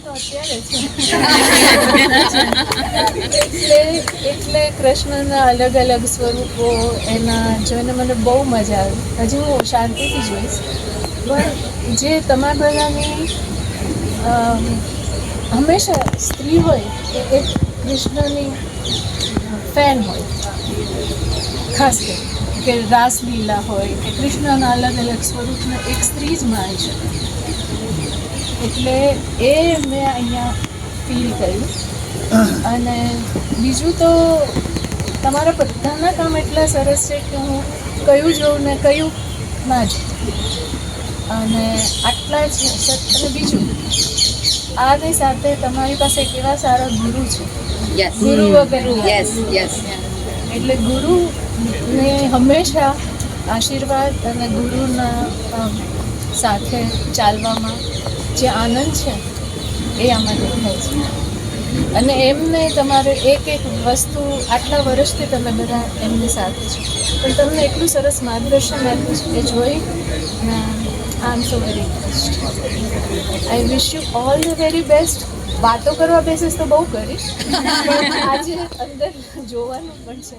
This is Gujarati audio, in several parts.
તો અત્યારે એટલે કૃષ્ણના અલગ અલગ સ્વરૂપો એના જોઈને મને બહુ મજા આવી. હજી હું શાંતિથી જોઈશ. પણ જે તમારા બધાની હંમેશા સ્ત્રી હોય એ એક કૃષ્ણની ફેન હોય, ખાસ કરીને કે રાસલીલા હોય કે કૃષ્ણના અલગ અલગ સ્વરૂપને એક સ્ત્રી જ માણી શકે. એટલે એ મેં અહીંયા ફીલ કર્યું. અને બીજું તો તમારા બધાના કામ એટલા સરસ છે કે હું કયું જોઉં ને કયું ના જોઉં. અને આટલા જ અને બીજું આની સાથે તમારી પાસે કેવા સારા ગુરુ છે. ગુરુ વગર એટલે ગુરુને હંમેશા આશીર્વાદ અને ગુરુના સાથે ચાલવામાં જે આનંદ છે એ આમાં દેખાય છે. અને એમને તમારે એક એક વસ્તુ આટલા વર્ષથી તમે બધા એમની સાથે છો, પણ તમને એટલું સરસ માર્ગદર્શન આપ્યું છે એ જોઈ I am so very impressed. I wish you all the very best. વાતો કરવા બેસીસ તો બહુ કરીશ, પણ આજે અંદર જોવાનું પણ છે.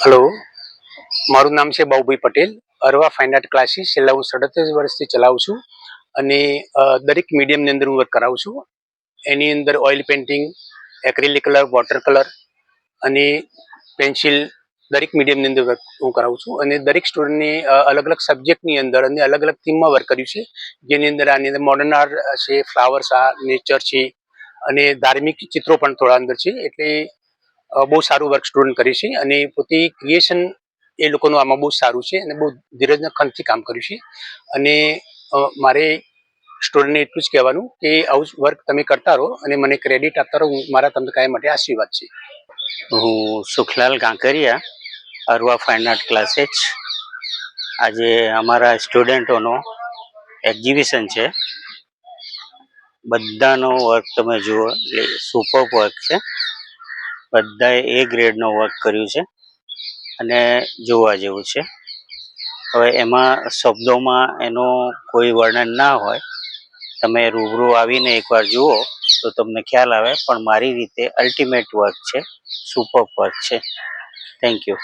હેલો, મારું નામ છે Babubhai Patel. Arva fine art classes છેલ્લા હું 37 વર્ષથી ચલાવું છું અને દરેક મીડિયમની અંદર હું વર્ક કરાવું છું. એની અંદર oil painting, acrylic colour, water colour અને પેન્સિલ દરેક મીડિયમની અંદર વર્ક હું કરાવું છું. અને દરેક સ્ટુડન્ટની અલગ અલગ સબ્જેક્ટની અંદર અને અલગ અલગ થીમમાં વર્ક કર્યું છે. જેની અંદર આની અંદર મોડર્ન આર્ટ છે, ફ્લાવર્સ આ, નેચર છે અને ધાર્મિક ચિત્રો પણ થોડા અંદર છે. એટલે બહુ સારું વર્ક સ્ટુડન્ટ કરે છે અને પોતે ક્રિએશન એ લોકોનું આમાં બહુ સારું છે અને બહુ ધીરજના ખંતથી કામ કર્યું છે. અને મારે સ્ટુડન્ટને એટલું જ કહેવાનું કે આવું જ વર્ક તમે કરતા રહો અને મને ક્રેડિટ આપતા રહો. મારા તમને કાયમ માટે આશીર્વાદ છે. હું Sukhlal Kankaria, Arva fine art classes. આજે અમારા સ્ટુડન્ટોનો એક્ઝિબિશન છે. બધાનો વર્ક તમે જુઓ, સુપર વર્ક છે. બધાએ એ ગ્રેડનો વર્ક કર્યું છે અને જોવા જેવું છે. હવે એમાં શબ્દોમાં એનું કોઈ વર્ણન ના હોય. તમે રૂબરૂ આવીને એકવાર જુઓ તો તમને ખ્યાલ આવે. પણ મારી રીતે અલ્ટિમેટ વર્ક છે, સુપર વર્ક છે. Thank you.